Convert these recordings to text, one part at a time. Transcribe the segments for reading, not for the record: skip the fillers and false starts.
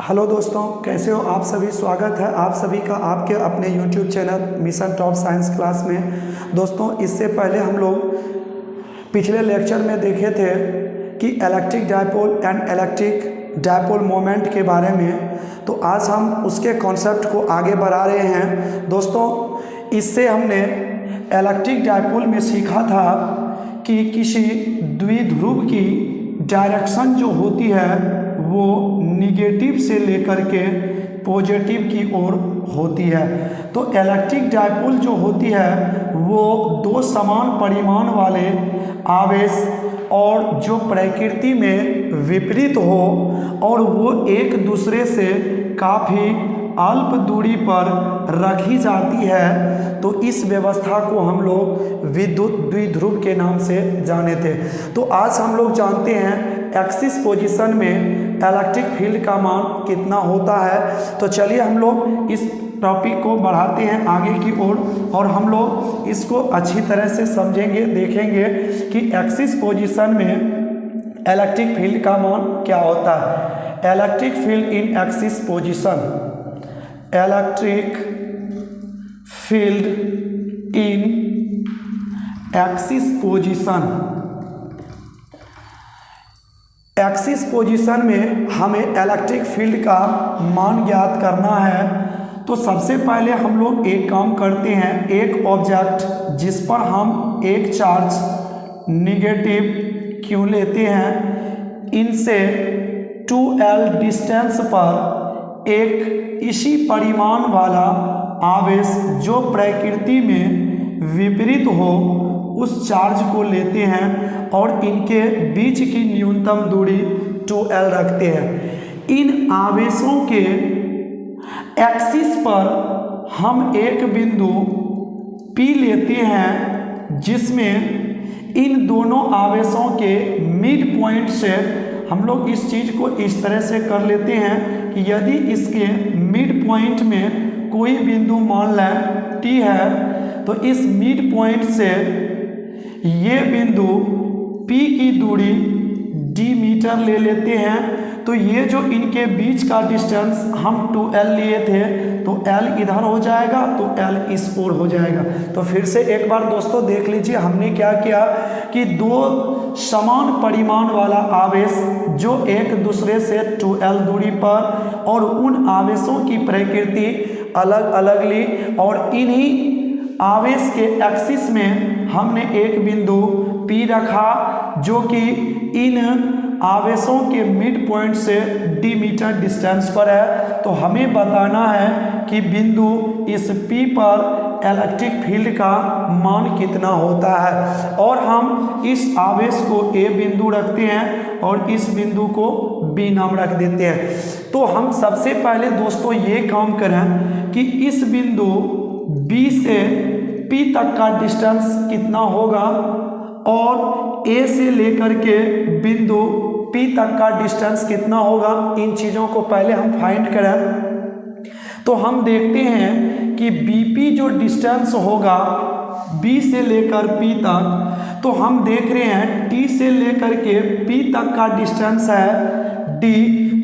Hello दोस्तों, कैसे हो आप सभी। स्वागत है आप सभी का आपके अपने YouTube channel mission top science class में। दोस्तों, इससे पहले हम लोग पिछले लेक्चर में देखे थे कि electric dipole and electric dipole moment के बारे में, तो आज हम उसके कॉन्सेप्ट को आगे बढ़ा रहे हैं। दोस्तों, इससे हमने इलेक्ट्रिक डायपोल में सीखा था कि किसी द्विध्रुव की डायरेक्शन जो होती है वो निगेटिव से लेकर के पॉजिटिव की ओर होती है। तो इलेक्ट्रिक डायपोल जो होती है वो दो समान परिमाण वाले आवेश और जो प्रकृति में विपरीत हो और वो एक दूसरे से काफ़ी अल्प दूरी पर रखी जाती है, तो इस व्यवस्था को हम लोग विद्युत द्विध्रुव के नाम से जाने थे। तो आज हम लोग जानते हैं एक्सिस पोजीशन में इलेक्ट्रिक फील्ड का मान कितना होता है। तो चलिए हम लोग इस टॉपिक को बढ़ाते हैं आगे की ओर और हम लोग इसको अच्छी तरह से समझेंगे, देखेंगे कि एक्सिस पोजीशन में इलेक्ट्रिक फील्ड का मान क्या होता है। इलेक्ट्रिक फील्ड इन एक्सिस पोजीशन, इलेक्ट्रिक फील्ड इन एक्सिस पोजीशन। एक्सिस पोजीशन में हमें इलेक्ट्रिक फील्ड का मान ज्ञात करना है। तो सबसे पहले हम लोग एक काम करते हैं, एक ऑब्जेक्ट जिस पर हम एक चार्ज निगेटिव क्यों लेते हैं, इनसे 2L डिस्टेंस पर एक इसी परिमाण वाला आवेश जो प्रकृति में विपरीत हो उस चार्ज को लेते हैं और इनके बीच की न्यूनतम दूरी 2L रखते हैं। इन आवेशों के एक्सिस पर हम एक बिंदु P लेते हैं जिसमें इन दोनों आवेशों के मिड पॉइंट से हम लोग इस चीज़ को इस तरह से कर लेते हैं कि यदि इसके मिड पॉइंट में कोई बिंदु मान लें T है, तो इस मिड पॉइंट से ये बिंदु P की दूरी d मीटर ले लेते हैं। तो ये जो इनके बीच का डिस्टेंस हम 2L लिए थे, तो L इधर हो जाएगा तो L इस ओर हो जाएगा। तो फिर से एक बार दोस्तों देख लीजिए हमने क्या किया कि दो समान परिमाण वाला आवेश जो एक दूसरे से 2L दूरी पर और उन आवेशों की प्रकृति अलग अलग ली और इन्हीं आवेश के एक्सिस में हमने एक बिंदु P रखा जो कि इन आवेशों के मिड पॉइंट से d मीटर डिस्टेंस पर है। तो हमें बताना है कि बिंदु इस P पर इलेक्ट्रिक फील्ड का मान कितना होता है और हम इस आवेश को A बिंदु रखते हैं और इस बिंदु को B नाम रख देते हैं। तो हम सबसे पहले दोस्तों ये काम करें कि इस बिंदु B से P तक का डिस्टेंस कितना होगा और A से लेकर के बिंदु P तक का डिस्टेंस कितना होगा, इन चीज़ों को पहले हम फाइंड करें। तो हम देखते हैं कि BP जो डिस्टेंस होगा B से लेकर P तक, तो हम देख रहे हैं T से लेकर के P तक का डिस्टेंस है D।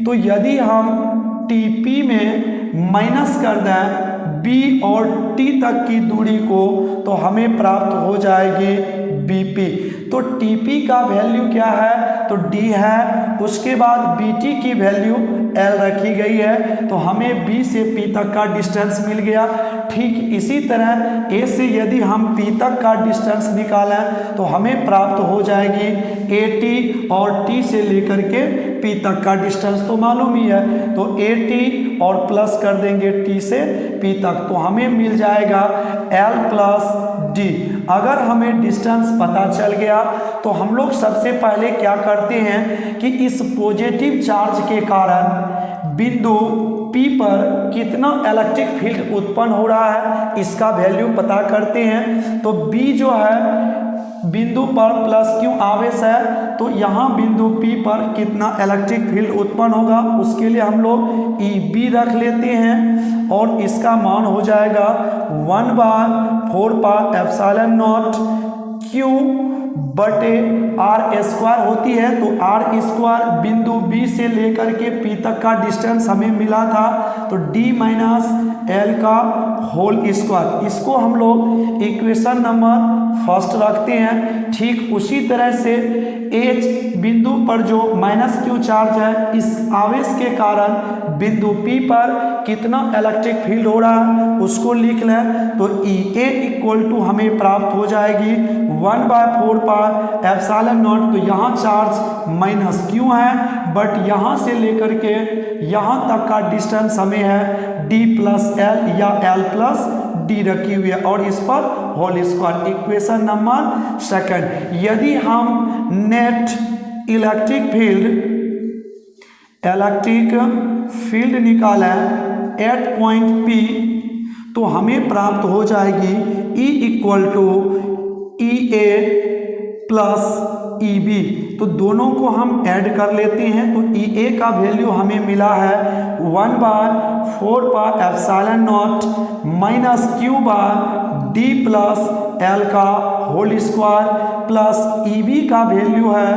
तो यदि हम TP में माइनस कर दें B और T तक की दूरी को, तो हमें प्राप्त हो जाएगी BP। तो TP का वैल्यू क्या है, तो D है। उसके बाद BT की वैल्यू L रखी गई है, तो हमें B से P तक का डिस्टेंस मिल गया। ठीक इसी तरह A से यदि हम P तक का डिस्टेंस निकालें तो हमें प्राप्त हो जाएगी AT और T से लेकर के P तक का डिस्टेंस तो मालूम ही है, तो AT और प्लस कर देंगे T से P तक, तो हमें मिल जाएगा L प्लस D। अगर हमें डिस्टेंस पता चल गया तो हम लोग सबसे पहले क्या करते हैं कि इस पॉजिटिव चार्ज के कारण बिंदु P पर कितना इलेक्ट्रिक फील्ड उत्पन्न हो रहा है इसका वैल्यू पता करते हैं। तो B जो है बिंदु पर प्लस Q आवेश है, तो यहाँ बिंदु P पर कितना इलेक्ट्रिक फील्ड उत्पन्न होगा उसके लिए हम लोग EB रख लेते हैं और इसका मान हो जाएगा 1/4 पाई एप्सिलॉन नॉट Q बटे आर स्क्वायर होती है। तो आर स्क्वायर बिंदु बी से लेकर के पी तक का डिस्टेंस हमें मिला था, तो डी माइनस एल का होल स्क्वायर, इसको हम लोग इक्वेशन नंबर फर्स्ट रखते हैं। ठीक उसी तरह से एच बिंदु पर जो माइनस क्यू चार्ज है, इस आवेश के कारण बिंदु पी पर कितना इलेक्ट्रिक फील्ड हो रहा है उसको लिख लें। तो ई ए इक्वल टू हमें प्राप्त हो जाएगी 1/4 पाई एप्सिलॉन नॉट। तो यहाँ चार्ज माइनस क्यू है, बट यहाँ से लेकर के यहाँ तक का डिस्टेंस हमें है डी प्लस एल या एल प्लस डी रखी हुई है, और इस पर whole square. Equation number second, यदि हम नेट इलेक्ट्रिक फील्ड निकालें एट पॉइंट पी, तो हमें प्राप्त हो जाएगी E equal to E A plus E B. तो दोनों को हम ऐड कर लेते हैं। तो ई ए का वैल्यू हमें मिला है 1/4 pi epsilon naught minus Q bar D plus L का whole square, plus E B का वैल्यू है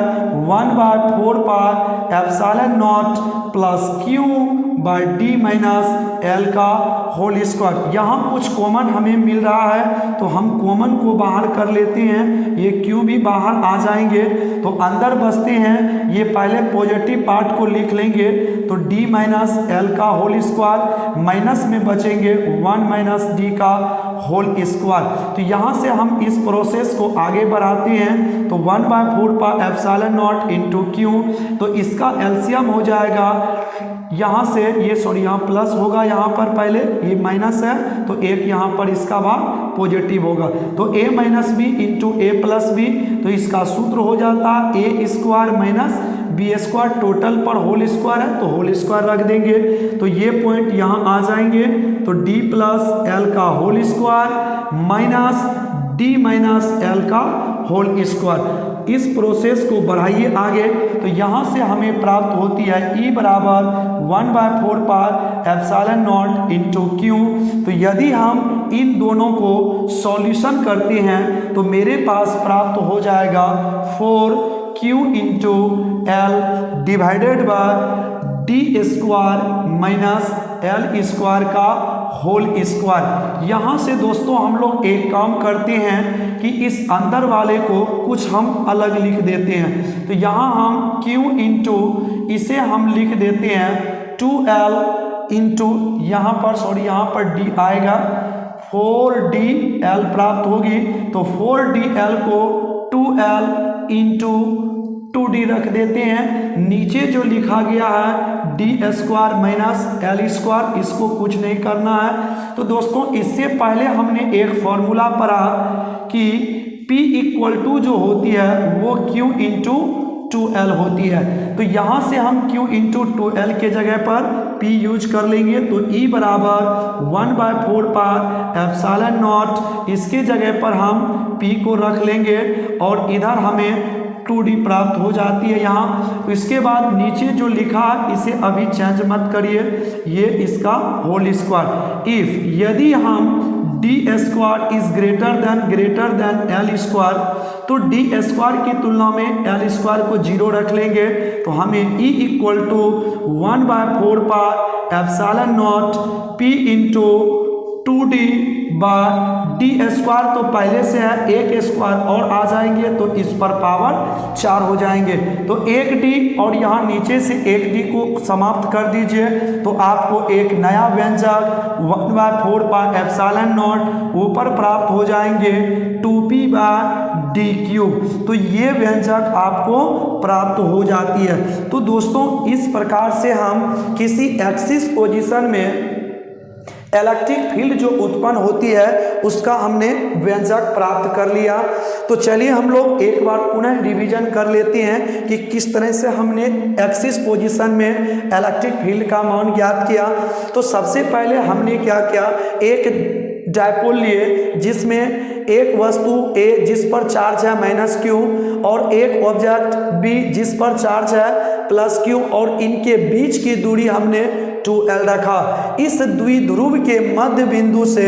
1/4 pi epsilon naught plus Q by D minus L का होल स्क्वायर। यहाँ कुछ कॉमन हमें मिल रहा है, तो हम कॉमन को बाहर कर लेते हैं, ये क्यू भी बाहर आ जाएंगे, तो अंदर बचते हैं। ये पहले पॉजिटिव पार्ट को लिख लेंगे, तो डी माइनस एल का होल स्क्वायर, माइनस में बचेंगे 1 माइनस डी का होल स्क्वायर। तो यहाँ से हम इस प्रोसेस को आगे बढ़ाते हैं। तो 1/4 pi epsilon not into Q, तो इसका एलसीएम हो जाएगा यहाँ से, ये सॉरी यहाँ प्लस होगा, यहाँ पर पहले ये माइनस है, तो एक यहाँ पर इसका भाग पॉजिटिव होगा। तो a minus B into A plus B, तो इसका सूत्र हो जाता है A square minus B square, total पर होल स्क्वायर है तो होल स्क्वायर रख देंगे। तो ये पॉइंट यहाँ आ जाएंगे, तो डी प्लस एल का whole square minus D minus L का होल स्क्वायर। इस प्रोसेस को बढ़ाइए आगे, तो यहाँ से हमें प्राप्त होती है E बराबर 1/4 pi epsilon not into Q. तो यदि हम इन दोनों को सॉल्यूशन करते हैं, तो मेरे पास प्राप्त हो जाएगा 4Q into L divided by D square minus L square का होल स्क्वायर। यहाँ से दोस्तों हम लोग एक काम करते हैं कि इस अंदर वाले को कुछ हम अलग लिख देते हैं। तो यहाँ हम Q इंटू इसे हम लिख देते हैं 2L इंटू यहाँ पर सॉरी यहाँ पर D आएगा, 4DL प्राप्त होगी। तो 4DL को 2L इंटू 2D रख देते हैं। नीचे जो लिखा गया है D square minus L square, इसको कुछ नहीं करना है। तो दोस्तों इससे पहले हमने एक फॉर्मूला पढ़ा कि P इक्वल टू जो होती है वो Q इंटू 2L होती है। तो यहाँ से हम Q इंटू 2L के जगह पर P यूज कर लेंगे। तो E बराबर 1/4 पाई एप्सिलॉन नॉट, इसके जगह पर हम P को रख लेंगे और इधर हमें 2D प्राप्त हो जाती है यहाँ। तो इसके बाद नीचे जो लिखा है इसे अभी चेंज मत करिए, ये इसका होल स्क्वायर। इफ यदि हम D square is greater than L square, तो डी स्क्वायर की तुलना में एल स्क्वायर को 0 रख लेंगे। तो हमें E equal to 1/4 pi epsilon naught P into 2D by D square, तो पहले से है एक स्क्वायर और आ जाएंगे, तो इस पर पावर 4 हो जाएंगे। तो 1D और यहाँ नीचे से 1D को समाप्त कर दीजिए, तो आपको एक नया व्यंजक 1/4 पाई एप्सिलॉन नॉट ऊपर प्राप्त हो जाएंगे 2P बाय डी क्यूब। तो ये व्यंजक आपको प्राप्त हो जाती है। तो दोस्तों इस प्रकार से हम किसी एक्सिस पोजीशन में इलेक्ट्रिक फील्ड जो उत्पन्न होती है उसका हमने व्यंजक प्राप्त कर लिया। तो चलिए हम लोग एक बार पुनः रिवीजन कर लेते हैं कि किस तरह से हमने एक्सिस पोजीशन में इलेक्ट्रिक फील्ड का मान ज्ञात किया। तो सबसे पहले हमने क्या किया, एक डायपोल लिए जिसमें एक वस्तु A जिस पर चार्ज है -Q और एक ऑब्जेक्ट B जिस पर चार्ज है +Q, और इनके बीच की दूरी हमने 2L रखा। इस द्विध्रुव के मध्य बिंदु से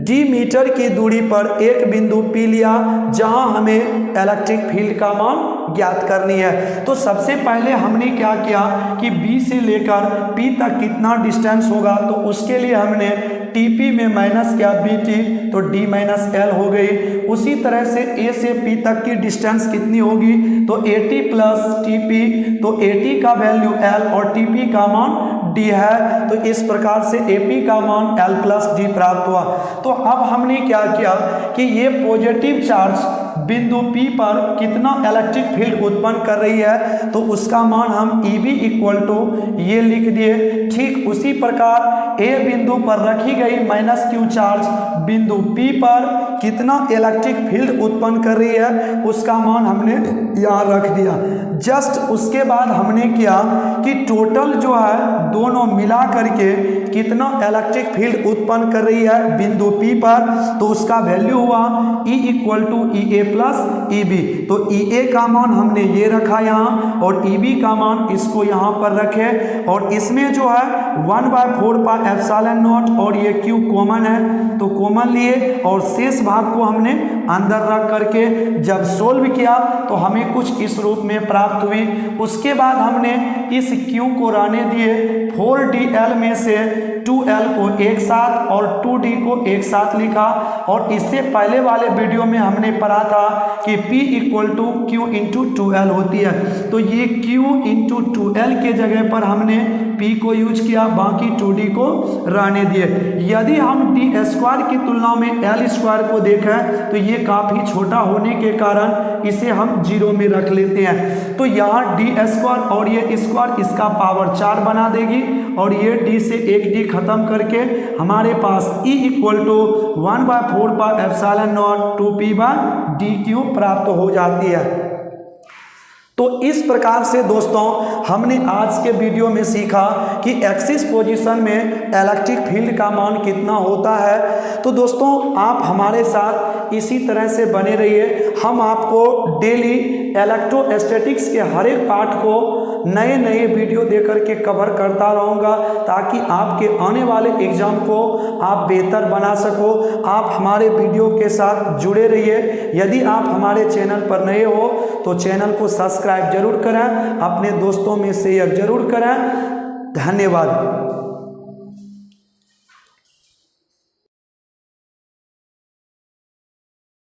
डी मीटर की दूरी पर एक बिंदु P लिया जहां हमें इलेक्ट्रिक फील्ड का मान ज्ञात करनी है। तो सबसे पहले हमने क्या किया कि B से लेकर P तक कितना डिस्टेंस होगा, तो उसके लिए हमने TP में माइनस किया BT, तो D माइनस L हो गई। उसी तरह से A से P तक की डिस्टेंस कितनी होगी, तो AT प्लस TP, तो AT का वैल्यू L और TP का मान D है। तो इस प्रकार से AP का मान L प्लस D प्राप्त हुआ। तो अब हमने क्या किया कि ये पॉजिटिव चार्ज बिंदु P पर कितना इलेक्ट्रिक फील्ड उत्पन्न कर रही है, तो उसका मान हम EB इक्वल टू ये लिख दिए। ठीक उसी प्रकार A बिंदु पर रखी गई माइनस Q चार्ज बिंदु P पर कितना इलेक्ट्रिक फील्ड उत्पन्न कर रही है, उसका मान हमने यहाँ रख दिया। जस्ट उसके बाद हमने किया कि टोटल जो है दोनों मिला करके कितना इलेक्ट्रिक फील्ड उत्पन्न कर रही है बिंदु P पर, तो उसका वैल्यू हुआ E equal to EA plus EB। तो EA का मान हमने ये रखा यहाँ और EB का मान इसको यहाँ पर रखे, और इसमें जो है 1/4 पाई एप्सिलॉन नॉट और ये Q कॉमन है, तो कॉमन लिए और शेष भाग को हमने अंदर रख करके जब सोल्व किया तो हमें कुछ इस रूप में प्राप्त हुई। उसके बाद हमने इस Q को रहने दिए, 4DL में से 2L को एक साथ और 2D को एक साथ लिखा। और इससे पहले वाले वीडियो में हमने पढ़ा था कि P equal to Q into 2L होती है, तो ये Q इंटू 2L के जगह पर हमने P को यूज किया, बाकी 2D को रहने दिए। यदि हम D स्क्वायर की तुलना में L स्क्वायर को देखें तो ये काफ़ी छोटा होने के कारण इसे हम 0 में रख लेते हैं। तो यहाँ D स्क्वायर और ये स्क्वायर इसका पावर 4 बना देगी, और ये D से एक D खत्म करके हमारे पास E equal to 1/4 pi epsilon naught 2P by DQ प्राप्त हो जाती है। तो इस प्रकार से दोस्तों हमने आज के वीडियो में सीखा कि एक्सिस पोजीशन में इलेक्ट्रिक फील्ड का मान कितना होता है। तो दोस्तों आप हमारे साथ इसी तरह से बने रहिए, हम आपको डेली इलेक्ट्रोस्टैटिक्स के हर एक पार्ट को नए नए वीडियो देकर के कवर करता रहूँगा, ताकि आपके आने वाले एग्जाम को आप बेहतर बना सको। आप हमारे वीडियो के साथ जुड़े रहिए। यदि आप हमारे चैनल पर नए हो तो चैनल को सब्सक्राइब जरूर करें, अपने दोस्तों में शेयर जरूर करें। धन्यवाद।